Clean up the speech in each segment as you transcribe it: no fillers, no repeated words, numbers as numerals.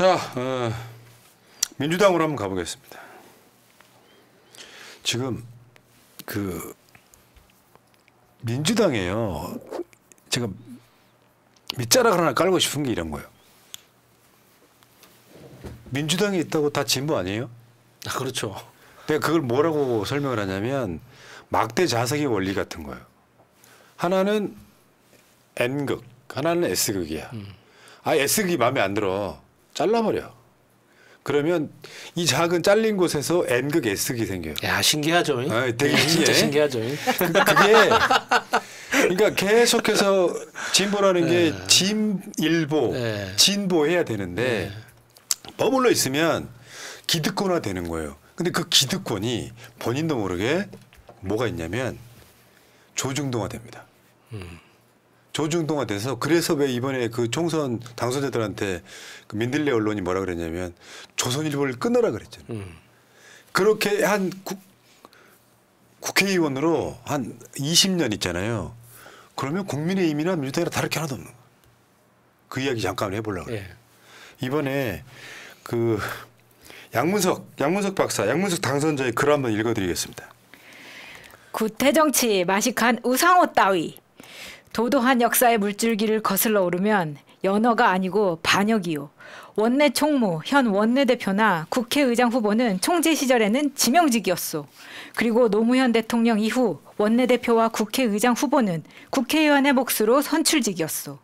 자, 민주당으로 한번 가보겠습니다. 지금 그 민주당에요. 제가 밑자락 하나 깔고 싶은 게 이런 거예요. 민주당에 있다고 다 진보 아니에요? 아, 그렇죠. 내가 그걸 뭐라고 설명을 하냐면 막대 자석의 원리 같은 거예요. 하나는 N극, 하나는 S극이야. 아, S극이 마음에 안 들어. 잘라버려. 그러면 이 작은 잘린 곳에서 N극, S극이 생겨요. 야, 신기하죠. 아, 되게 진짜 신기하죠. 그게 그러니까 계속해서 진보라는 게 진일보, 진보해야 되는데 머물러 있으면 기득권화 되는 거예요. 근데 그 기득권이 본인도 모르게 뭐가 있냐면 조중동화 됩니다. 조중동화 돼서 그래서 왜 이번에 그 총선 당선자들한테 그 민들레 언론이 뭐라 그랬냐면 조선일보를 끊으라 그랬잖아요. 그렇게 한 국회의원으로 한 20년 있잖아요. 그러면 국민의힘이나 민주당이랑 다를 게 하나도 없는 거예요. 그 이야기 잠깐 해보려고 해요. 이번에 그 양문석 박사, 양문석 당선자의 글 한번 읽어드리겠습니다. 구태정치 마식한 우상호 따위 도도한 역사의 물줄기를 거슬러 오르면 연어가 아니고 반역이요. 원내 총무, 현 원내대표나 국회의장 후보는 총재 시절에는 지명직이었소. 그리고 노무현 대통령 이후 원내대표와 국회의장 후보는 국회의원의 몫으로 선출직이었소.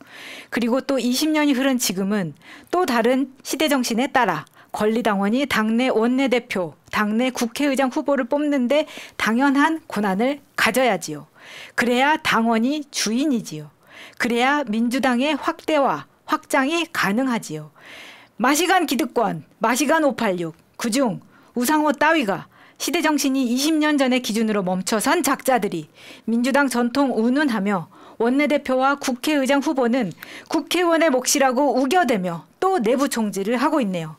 그리고 또 20년이 흐른 지금은 또 다른 시대정신에 따라 권리당원이 당내 원내대표, 당내 국회의장 후보를 뽑는데 당연한 권한을 가져야지요. 그래야 당원이 주인이지요. 그래야 민주당의 확대와 확장이 가능하지요. 마시간 기득권, 마시간 586, 그중 우상호 따위가 시대정신이 20년 전의 기준으로 멈춰선 작자들이 민주당 전통 운운하며 원내대표와 국회의장 후보는 국회의원의 몫이라고 우겨대며 또 내부 총질을 하고 있네요.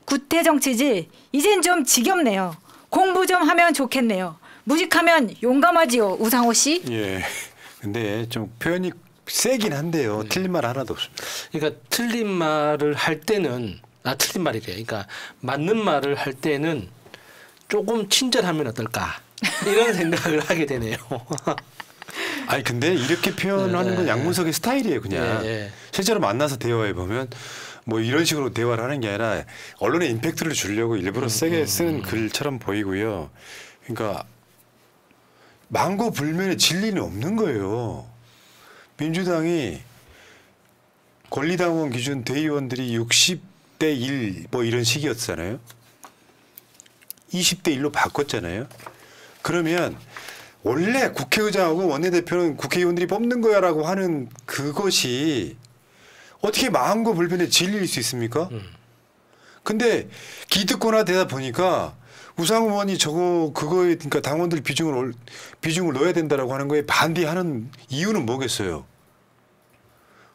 구태정치지 이젠 좀 지겹네요. 공부 좀 하면 좋겠네요. 무직하면 용감하지요, 우상호 씨. 예. 근데 좀 표현이 세긴 한데요. 틀린 말 하나도 없습니다. 그러니까 틀린 말을 할 때는 틀린 말이래요. 그러니까 맞는 말을 할 때는 조금 친절하면 어떨까 이런 생각을 하게 되네요. 아니 근데 이렇게 표현하는 건 양문석의 스타일이에요, 그냥. 실제로 만나서 대화해 보면 뭐 이런 식으로 대화를 하는 게 아니라 언론에 임팩트를 주려고 일부러 세게 쓰는 글처럼 보이고요. 그러니까 망고불면의 진리는 없는 거예요. 민주당이 권리당원 기준 대의원들이 60대 1 뭐 이런 식이었잖아요. 20대 1로 바꿨잖아요. 그러면 원래 국회의장하고 원내대표는 국회의원들이 뽑는 거야라고 하는 그것이 어떻게 망고불변의 진리일 수 있습니까? 근데 기득권화 되다 보니까 우상호 의원이 그거에 그러니까 당원들 비중을 넣어야 된다라고 하는 거에 반대하는 이유는 뭐겠어요?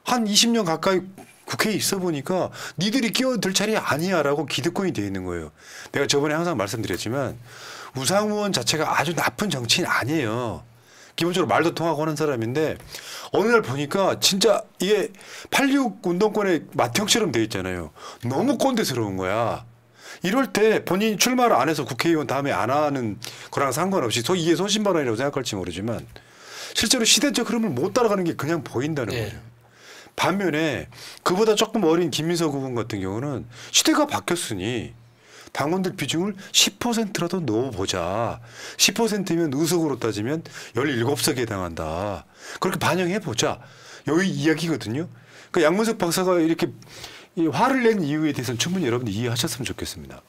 한 20년 가까이 국회에 있어 보니까 니들이 끼어들 차례 아니야라고 기득권이 되어 있는 거예요. 내가 저번에 항상 말씀드렸지만 우상호 의원 자체가 아주 나쁜 정치인 아니에요. 기본적으로 말도 통하고 하는 사람인데 어느 날 보니까 진짜 이게 8.6 운동권의 맏형처럼 되어 있잖아요. 너무 꼰대스러운 거야. 이럴 때 본인이 출마를 안 해서 국회의원 다음에 안 하는 거랑 상관없이 이게 소신발언이라고 생각할지 모르지만 실제로 시대적 흐름을 못 따라가는 게 그냥 보인다는 거죠. 반면에 그보다 조금 어린 김민석 의원 같은 경우는 시대가 바뀌었으니 당원들 비중을 10%라도 넣어보자. 10%면 의석으로 따지면 17석에 해당한다. 그렇게 반영해보자. 여기 이야기거든요. 그러니까 양문석 박사가 이렇게 화를 낸 이유에 대해서는 충분히 여러분들 이해하셨으면 좋겠습니다.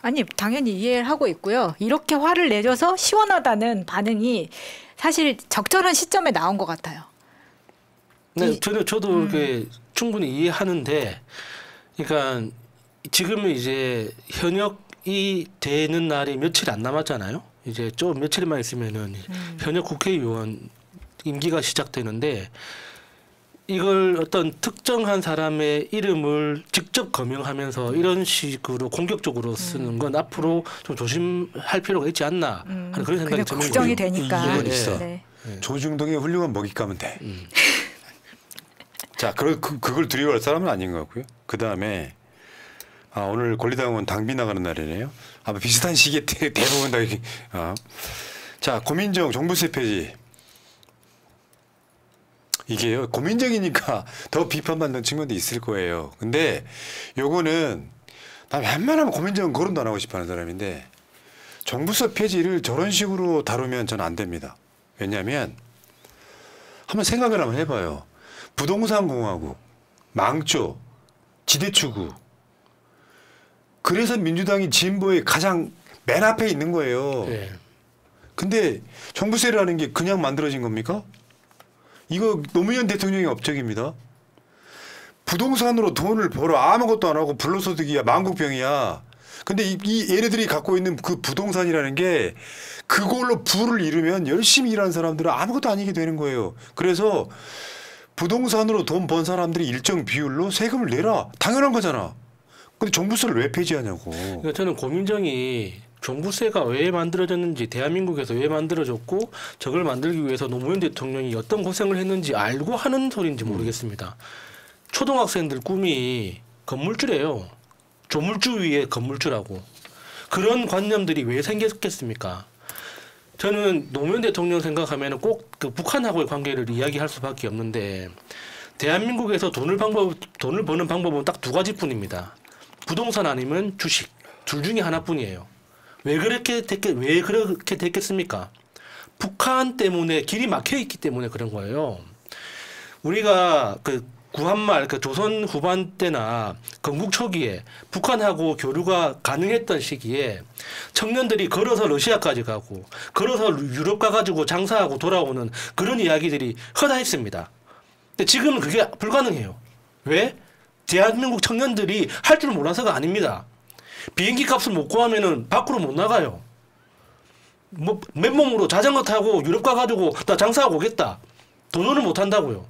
아니 당연히 이해를 하고 있고요. 이렇게 화를 내줘서 시원하다는 반응이 사실 적절한 시점에 나온 것 같아요. 네, 저도 이렇게 충분히 이해하는데, 그러니까 지금은 이제 현역이 되는 날이 며칠 안 남았잖아요. 이제 좀 며칠만 있으면은 현역 국회의원 임기가 시작되는데 이걸 어떤 특정한 사람의 이름을 직접 거명하면서 이런 식으로 공격적으로 쓰는 건 앞으로 좀 조심할 필요가 있지 않나 하는 그런 생각이 드는 거예요. 걱정이 되니까. 이건 있어. 조중동의 훌륭한 먹잇감은 돼. 자, 그걸 두려워할 사람은 아닌 것 같고요. 그 다음에 오늘 권리당원 당비 나가는 날이네요. 아마 비슷한 시기에 대부분 다 이렇게. 자, 고민정 종부세 폐지. 이게요, 고민정이니까 더 비판받는 측면도 있을 거예요. 근데 요거는 나 웬만하면 고민정은 거론도 안 하고 싶어 하는 사람인데 종부세 폐지를 저런 식으로 다루면 저는 안 됩니다. 왜냐하면 한번 생각을 한번 해봐요. 부동산 공화국, 망조, 지대추구. 그래서 민주당이 진보의 가장 맨 앞에 있는 거예요. 네. 근데 종부세라는 게 그냥 만들어진 겁니까? 이거 노무현 대통령의 업적입니다. 부동산으로 돈을 벌어 아무것도 안 하고 불로소득이야 만국병이야. 근데 이 얘네들이 갖고 있는 그 부동산이라는 게 그걸로 부를 이루면 열심히 일하는 사람들은 아무것도 아니게 되는 거예요. 그래서 부동산으로 돈 번 사람들이 일정 비율로 세금을 내라. 당연한 거잖아. 근데 종부세를 왜 폐지하냐고. 그러니까 저는 고민정이 종부세가 왜 만들어졌는지, 대한민국에서 왜 만들어졌고 저걸 만들기 위해서 노무현 대통령이 어떤 고생을 했는지 알고 하는 소리인지 모르겠습니다. 초등학생들 꿈이 건물주래요. 조물주 위에 건물주라고. 그런 관념들이 왜 생겼겠습니까? 저는 노무현 대통령 생각하면 꼭 그 북한하고의 관계를 이야기할 수밖에 없는데 대한민국에서 돈을 버는 방법은 딱 두 가지뿐입니다. 부동산 아니면 주식. 둘 중에 하나뿐이에요. 왜 그렇게 됐겠습니까? 북한 때문에 길이 막혀 있기 때문에 그런 거예요. 우리가 그 구한말 그 조선 후반 때나 건국 초기에 북한하고 교류가 가능했던 시기에 청년들이 걸어서 러시아까지 가고 걸어서 유럽 가가지고 장사하고 돌아오는 그런 이야기들이 허다했습니다. 근데 지금은 그게 불가능해요. 왜? 대한민국 청년들이 할 줄 몰라서가 아닙니다. 비행기 값을 못 구하면은 밖으로 못 나가요. 뭐 맨몸으로 자전거 타고 유럽 가가지고 나 장사하고 오겠다. 돈을 못 한다고요.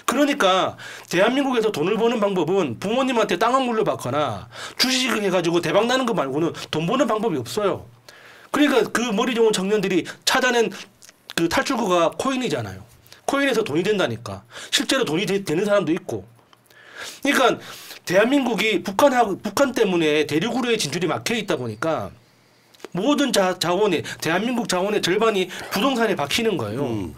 그러니까 대한민국에서 돈을 버는 방법은 부모님한테 땅을 물려받거나 주식을 해가지고 대박 나는 거 말고는 돈 버는 방법이 없어요. 그러니까 그 머리 좋은 청년들이 찾아낸 그 탈출구가 코인이잖아요. 코인에서 돈이 된다니까. 실제로 돈이 되는 사람도 있고. 그러니까 대한민국이 북한 때문에 대륙으로의 진출이 막혀 있다 보니까 모든 자원이 대한민국 자원의 절반이 부동산에 박히는 거예요.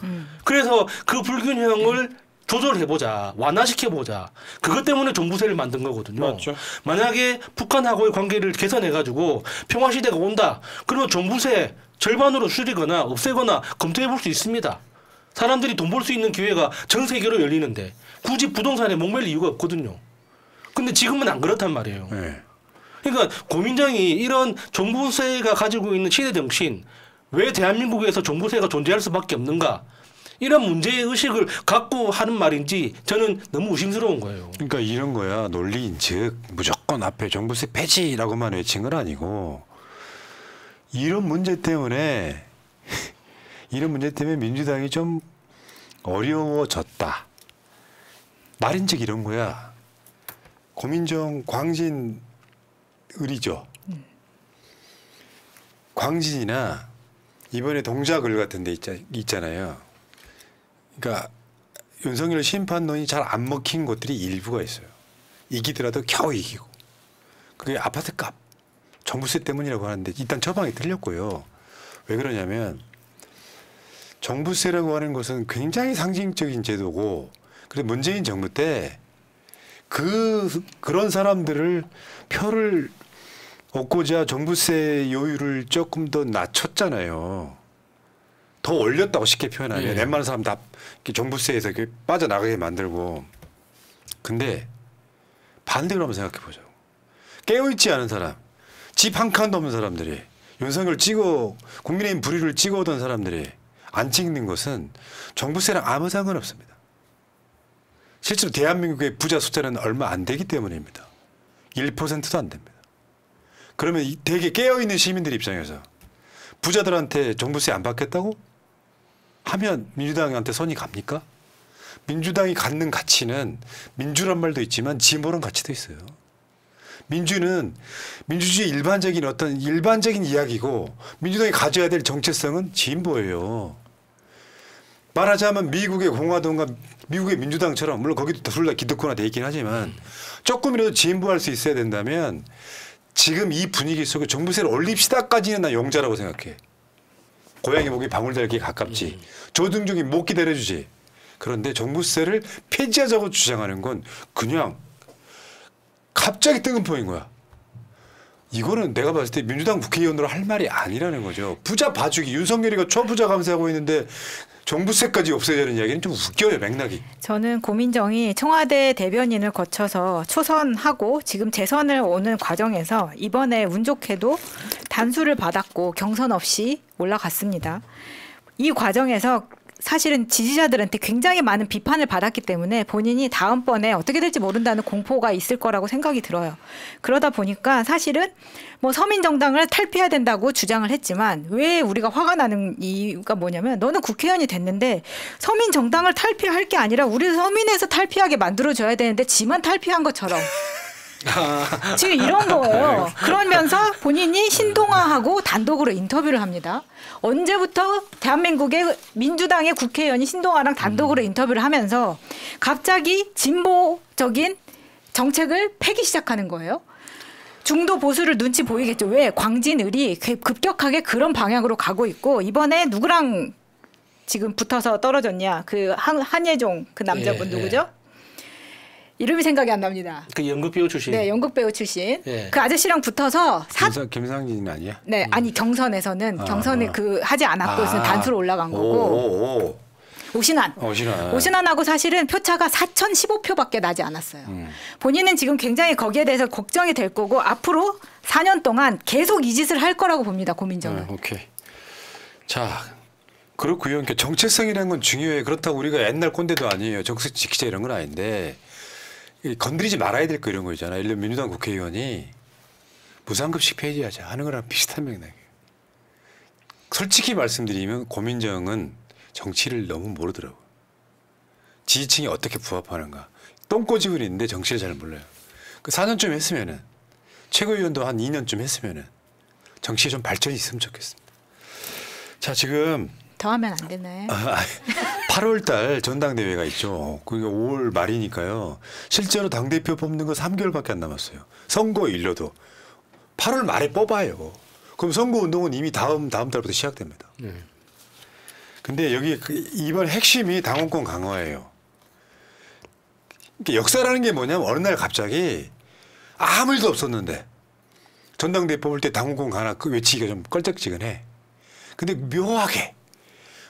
그래서 그 불균형을 조절해보자, 완화시켜보자. 그것 때문에 종부세를 만든 거거든요. 맞죠. 만약에 북한하고의 관계를 개선해가지고 평화시대가 온다. 그러면 종부세 절반으로 줄이거나 없애거나 검토해볼 수 있습니다. 사람들이 돈 벌 수 있는 기회가 전 세계로 열리는데 굳이 부동산에 목맬 이유가 없거든요. 근데 지금은 안 그렇단 말이에요. 네. 그러니까 고민정이 이런 종부세가 가지고 있는 시대 정신, 왜 대한민국에서 종부세가 존재할 수밖에 없는가? 이런 문제의식을 갖고 하는 말인지 저는 너무 의심스러운 거예요. 그러니까 이런 거야. 논리인 즉 무조건 앞에 종부세 폐지라고만 외친 건 아니고 이런 문제 때문에 민주당이 좀 어려워졌다. 말인즉 이런 거야. 고민정 광진 을이죠. 광진이나 이번에 동작을 같은 데 있잖아요. 그러니까 윤석열 심판론이 잘 안 먹힌 곳들이 일부가 있어요. 이기더라도 겨우 이기고. 그게 아파트 값, 종부세 때문이라고 하는데 일단 처방이 틀렸고요. 왜 그러냐면 종부세라고 하는 것은 굉장히 상징적인 제도고 그래서 문재인 정부 때 그런 사람들을 표를 얻고자 종부세 요율을 조금 더 낮췄잖아요. 더 올렸다고 쉽게 표현하면 예. 웬만한 사람 다 종부세에서 빠져나가게 만들고. 근데 반대로 한번 생각해 보자고. 깨어있지 않은 사람, 집 한 칸도 없는 사람들이 윤석열 국민의힘 불의를 찍어오던 사람들이 안 찍는 것은 종부세랑 아무 상관없습니다. 실제로 대한민국의 부자 숫자는 얼마 안 되기 때문입니다. 1%도 안 됩니다. 그러면 되게 깨어있는 시민들 입장에서 부자들한테 종부세 안 받겠다고 하면 민주당한테 손이 갑니까? 민주당이 갖는 가치는 민주란 말도 있지만 진보란 가치도 있어요. 민주는 민주주의 일반적인 이야기고 민주당이 가져야 될 정체성은 진보예요. 말하자면 미국의 공화당과 미국의 민주당처럼 물론 거기도 둘 다 기득권화 돼 있긴 하지만 조금이라도 진보할 수 있어야 된다면 지금 이 분위기 속에 종부세를 올립시다까지는 나 용자라고 생각해. 고양이 목이 방울달기에 가깝지. 조중중이 못 기다려주지. 그런데 종부세를 폐지하자고 주장하는 건 그냥 갑자기 뜨근포인 거야. 이거는 내가 봤을 때 민주당 국회의원으로 할 말이 아니라는 거죠. 부자 봐주기. 윤석열이가 초부자 감세하고 있는데 종부세까지 없애자는 이야기는 좀 웃겨요, 맥락이. 저는 고민정이 청와대 대변인을 거쳐서 초선하고 지금 재선을 오는 과정에서 이번에 운 좋게도 단수를 받았고 경선 없이 올라갔습니다. 이 과정에서 사실은 지지자들한테 굉장히 많은 비판을 받았기 때문에 본인이 다음번에 어떻게 될지 모른다는 공포가 있을 거라고 생각이 들어요. 그러다 보니까 사실은 뭐 서민정당을 탈피해야 된다고 주장을 했지만 왜 우리가 화가 나는 이유가 뭐냐면 너는 국회의원이 됐는데 서민정당을 탈피할 게 아니라 우리 서민에서 탈피하게 만들어줘야 되는데 지만 탈피한 것처럼 지금 이런 거예요. 그러면서 본인이 신동아하고 단독으로 인터뷰를 합니다. 언제부터 대한민국의 민주당의 국회의원이 신동아랑 단독으로 인터뷰를 하면서 갑자기 진보적인 정책을 펴기 시작하는 거예요. 중도 보수를 눈치 보이겠죠. 왜? 광진을이 급격하게 그런 방향으로 가고 있고 이번에 누구랑 지금 붙어서 떨어졌냐. 그 한예종 그 남자분 누구죠? 이름이 생각이 안 납니다. 그 연극 배우 출신. 네, 연극 배우 출신. 그 아저씨랑 붙어서 김상진 아니야? 네, 아니 경선에서는 경선에 그 하지 않았고 단수로 올라간 거고. 오신환하고 사실은 표차가 4,015표밖에 나지 않았어요. 본인은 지금 굉장히 거기에 대해서 걱정이 될 거고 앞으로 4년 동안 계속 이 짓을 할 거라고 봅니다. 고민정은. 오케이. 자, 그렇고요. 그러니까 정체성이라는 건 중요해. 그렇다고 우리가 옛날 꼰대도 아니에요. 정책 지키자 이런 건 아닌데 건드리지 말아야 될 거 이런 거 있잖아. 예를 들면 민주당 국회의원이 무상급식 폐지하자 하는 거랑 비슷한 맥락이에요. 솔직히 말씀드리면 고민정은 정치를 너무 모르더라고요. 지지층이 어떻게 부합하는가. 똥꼬집은 있는데 정치를 잘 몰라요. 그 4년쯤 했으면은 최고위원도 한 2년쯤 했으면은 정치에 좀 발전이 있으면 좋겠습니다. 자, 지금 더 하면 안 되나요? 8월 달 전당대회가 있죠. 그게 5월 말이니까요. 실제로 당대표 뽑는 거 3개월밖에 안 남았어요. 선거일로도. 8월 말에 뽑아요. 그럼 선거운동은 이미 다음 달부터 시작됩니다. 근데 여기 이번 핵심이 당원권 강화예요. 역사라는 게 뭐냐면 어느 날 갑자기 아무 일도 없었는데 전당대회 뽑을 때 당원권 강화 그 외치기가 좀 껄쩍지근해. 근데 묘하게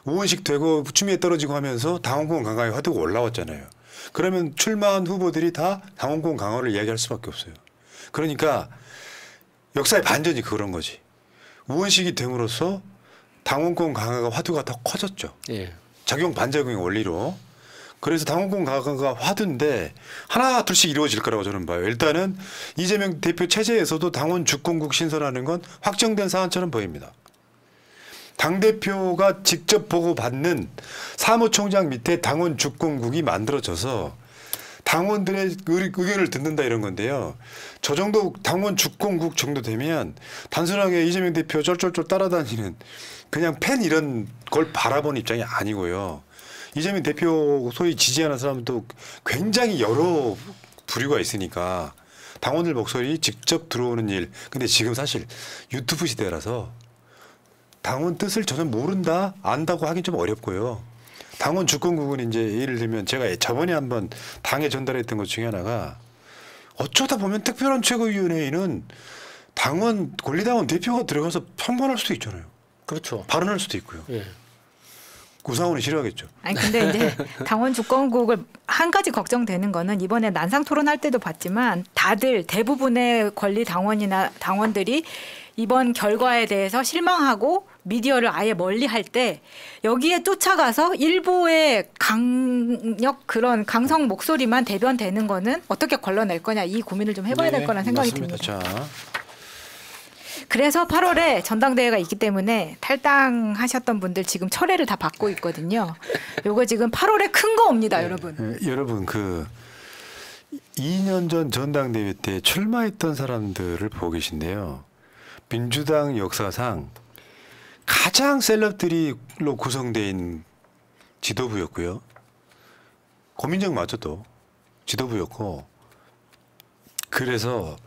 우원식 되고 추미애 떨어지고 하면서 당원권 강화의 화두가 올라왔잖아요. 그러면 출마한 후보들이 다 당원권 강화를 이야기할 수밖에 없어요. 그러니까 역사의 반전이 그런 거지. 우원식이 됨으로써 당원권 강화가 화두가 더 커졌죠. 예. 작용 반작용의 원리로. 그래서 당원권 강화가 화두인데 하나 둘씩 이루어질 거라고 저는 봐요. 일단은 이재명 대표 체제에서도 당원 주권국 신설하는 건 확정된 사안처럼 보입니다. 당대표가 직접 보고받는 사무총장 밑에 당원 주권국이 만들어져서 당원들의 의견을 듣는다 이런 건데요. 저 정도 당원 주권국 정도 되면 단순하게 이재명 대표 쫄쫄쫄 따라다니는 그냥 팬 이런 걸 바라보는 입장이 아니고요. 이재명 대표 소위 지지하는 사람도 굉장히 여러 부류가 있으니까 당원들 목소리 직접 들어오는 일. 근데 지금 사실 유튜브 시대라서 당원 뜻을 전혀 모른다, 안다고 하긴 좀 어렵고요. 당원 주권국은 이제 예를 들면 제가 저번에 한번 당에 전달했던 것 중에 하나가 어쩌다 보면 특별한 최고위원회에는 당원 권리당원 대표가 들어가서 평론할 수도 있잖아요. 그렇죠. 발언할 수도 있고요. 예. 우상호는 싫어하겠죠. 아니 근데 이제 당원 주권국을 한 가지 걱정되는 거는 이번에 난상 토론할 때도 봤지만 다들 대부분의 권리 당원이나 당원들이 이번 결과에 대해서 실망하고 미디어를 아예 멀리할 때 여기에 쫓아가서 일부의 강력 그런 강성 목소리만 대변되는 거는 어떻게 걸러낼 거냐 이 고민을 좀 해봐야 될 거라는 생각이 맞습니다. 듭니다. 자. 그래서 8월에 전당대회가 있기 때문에 탈당하셨던 분들 지금 철회를 다 받고 있거든요. 요거 지금 8월에 큰 거 옵니다, 여러분. 여러분 그 2년 전 전당대회 때 출마했던 사람들을 보고 계신데요. 민주당 역사상 가장 셀럽들이로 구성된 지도부였고요. 고민정마저도 지도부였고 그래서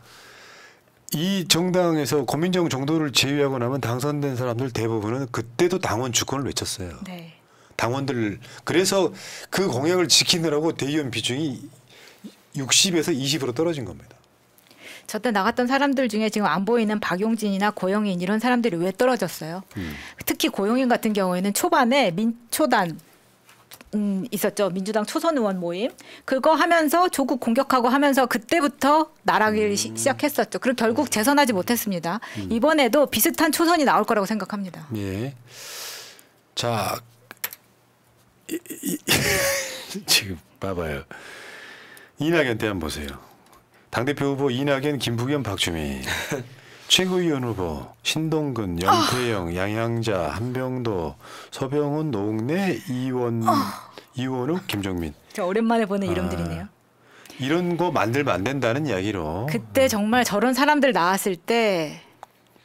이 정당에서 고민정 정도를 제외하고 나면 당선된 사람들 대부분은 그때도 당원 주권을 외쳤어요. 네. 당원들 그래서 그 공약을 지키느라고 대의원 비중이 60에서 20으로 떨어진 겁니다. 저때 나갔던 사람들 중에 지금 안 보이는 박용진이나 고영인 이런 사람들이 왜 떨어졌어요? 특히 고영인 같은 경우에는 초반에 민초단 있었죠. 민주당 초선 의원 모임. 그거 하면서 조국 공격하고 하면서 그때부터 나락을 시작했었죠. 그리고 결국 재선하지 못했습니다. 이번에도 비슷한 초선이 나올 거라고 생각합니다. 예. 자, 지금 봐봐요. 이낙연 때 한번 보세요. 당대표 후보 이낙연, 김부겸, 박주민. 최고위원 후보 신동근, 영태영, 양양자, 한병도, 서병훈, 노웅래, 이원욱, 김종민. 저 오랜만에 보는 이름들이네요. 이런 거 만들면 안 된다는 이야기로. 그때 정말 저런 사람들 나왔을 때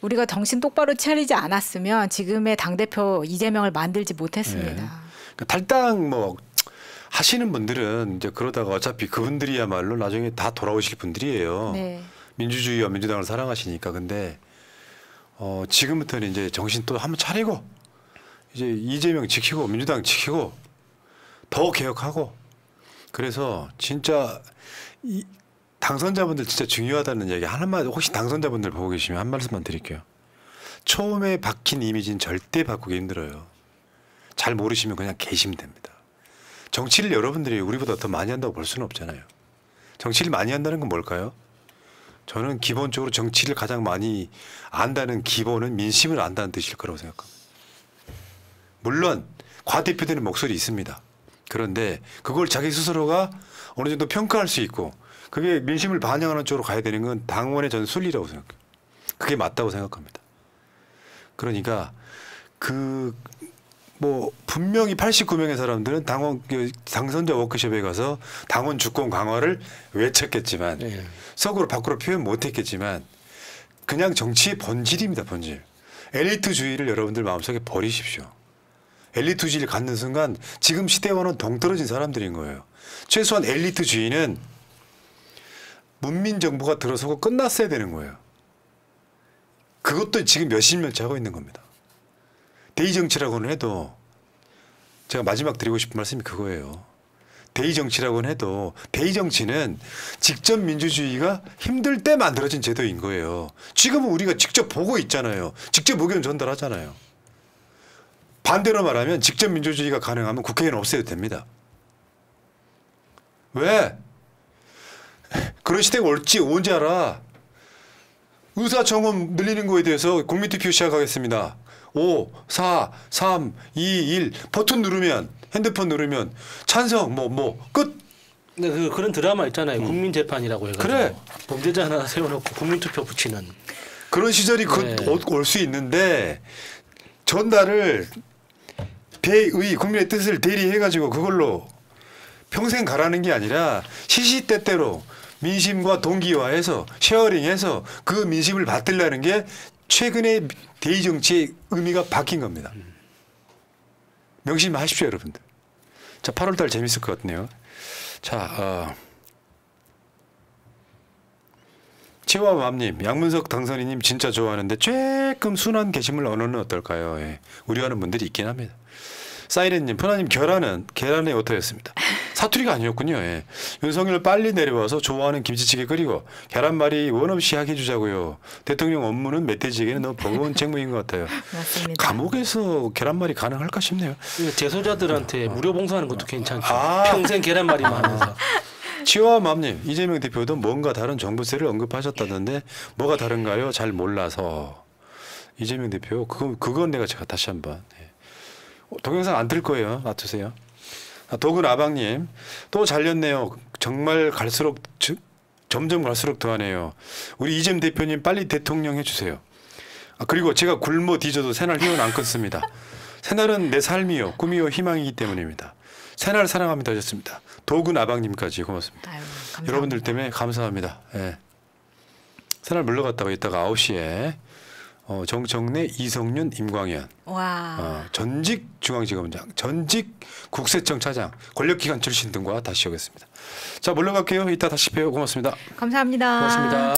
우리가 정신 똑바로 차리지 않았으면 지금의 당대표 이재명을 만들지 못했습니다. 그러니까 탈당 뭐 하시는 분들은 이제 그러다가 어차피 그분들이야말로 나중에 다 돌아오실 분들이에요. 네. 민주주의와 민주당을 사랑하시니까. 근데 지금부터는 이제 정신 또 한번 차리고 이제 이재명 지키고 민주당 지키고 더 개혁하고 그래서 진짜 이 당선자분들 진짜 중요하다는 얘기 하나만 혹시 당선자분들 보고 계시면 한 말씀만 드릴게요. 처음에 박힌 이미지는 절대 바꾸기 힘들어요. 잘 모르시면 그냥 계시면 됩니다. 정치를 여러분들이 우리보다 더 많이 한다고 볼 수는 없잖아요. 정치를 많이 한다는 건 뭘까요? 저는 기본적으로 정치를 가장 많이 안다는 기본은 민심을 안다는 뜻일 거라고 생각합니다. 물론 과대표되는 목소리 있습니다. 그런데 그걸 자기 스스로가 어느 정도 평가할 수 있고 그게 민심을 반영하는 쪽으로 가야 되는 건 당원의 전 순리라고 생각해요. 그게 맞다고 생각합니다. 그러니까 뭐 분명히 89명의 사람들은 당선자 워크숍에 가서 당원 주권 강화를 외쳤겠지만 네. 속으로 밖으로 표현 못했겠지만 그냥 정치의 본질입니다. 본질. 엘리트주의를 여러분들 마음속에 버리십시오. 엘리트주의를 갖는 순간 지금 시대와는 동떨어진 사람들인 거예요. 최소한 엘리트주의는 문민정부가 들어서고 끝났어야 되는 거예요. 그것도 지금 몇십 년째 하고 있는 겁니다. 대의정치라고는 해도 제가 마지막 드리고 싶은 말씀이 그거예요. 대의정치라고는 해도 대의정치는 직접 민주주의가 힘들 때 만들어진 제도인 거예요. 지금은 우리가 직접 보고 있잖아요. 직접 의견 전달하잖아요. 반대로 말하면 직접 민주주의가 가능하면 국회의원 없애도 됩니다. 왜? 그런 시대가 올지 언제 알아? 의사청원 늘리는 거에 대해서 국민투표 시작하겠습니다. 5, 4, 3, 2, 1 버튼 누르면 핸드폰 누르면 찬성 끝. 근데 그런 드라마 있잖아요. 국민재판이라고 해가지고 그래. 범죄자 하나 세워놓고 국민투표 붙이는 그런 시절이 네. 올 수 있는데 전달을 대의 국민의 뜻을 대리해가지고 그걸로 평생 가라는 게 아니라 시시때때로 민심과 동기화해서 쉐어링해서 그 민심을 받들라는 게 최근에 대의정치의 의미가 바뀐 겁니다. 명심하십시오, 여러분들. 자, 8월달 재밌을 것 같네요. 자, 치와맘님, 양문석 당선인님 진짜 좋아하는데 조금 순한 게시물 언어는 어떨까요? 예. 우려하는 분들이 있긴 합니다. 사이렌님, 푸나님 계란의 오타였습니다. 사투리가 아니었군요. 예. 윤석열 빨리 내려와서 좋아하는 김치찌개 끓이고 계란말이 원 없이 하게 해주자고요. 대통령 업무는 멧돼지에게는 너무 버거운 책무인 것 같아요. 맞습니다. 감옥에서 계란말이 가능할까 싶네요. 재소자들한테 무료 봉사하는 것도 괜찮죠. 아. 평생 계란말이만 하면서. 치와맘님, 이재명 대표도 뭔가 다른 정부세를 언급하셨다던데 뭐가 다른가요? 잘 몰라서. 이재명 대표, 그건 제가 다시 한번. 예. 동영상 안 틀 거예요. 놔두세요. 도근 아방님, 또 잘렸네요. 정말 점점 갈수록 더하네요. 우리 이재명 대표님 빨리 대통령 해주세요. 그리고 제가 굶어 뒤져도 새날 희원 안 끊습니다. 새날은 내 삶이요, 꿈이요, 희망이기 때문입니다. 새날 사랑합니다 하셨습니다. 도근 아방님까지 고맙습니다. 아유, 여러분들 때문에 감사합니다. 예. 새날 물러갔다가 이따가 9시에 정청래, 이성윤, 임광현. 와. 전직 중앙지검장, 전직 국세청 차장, 권력기관 출신 등과 다시 오겠습니다. 자, 물러갈게요. 이따 다시 봬요. 고맙습니다. 감사합니다. 고맙습니다.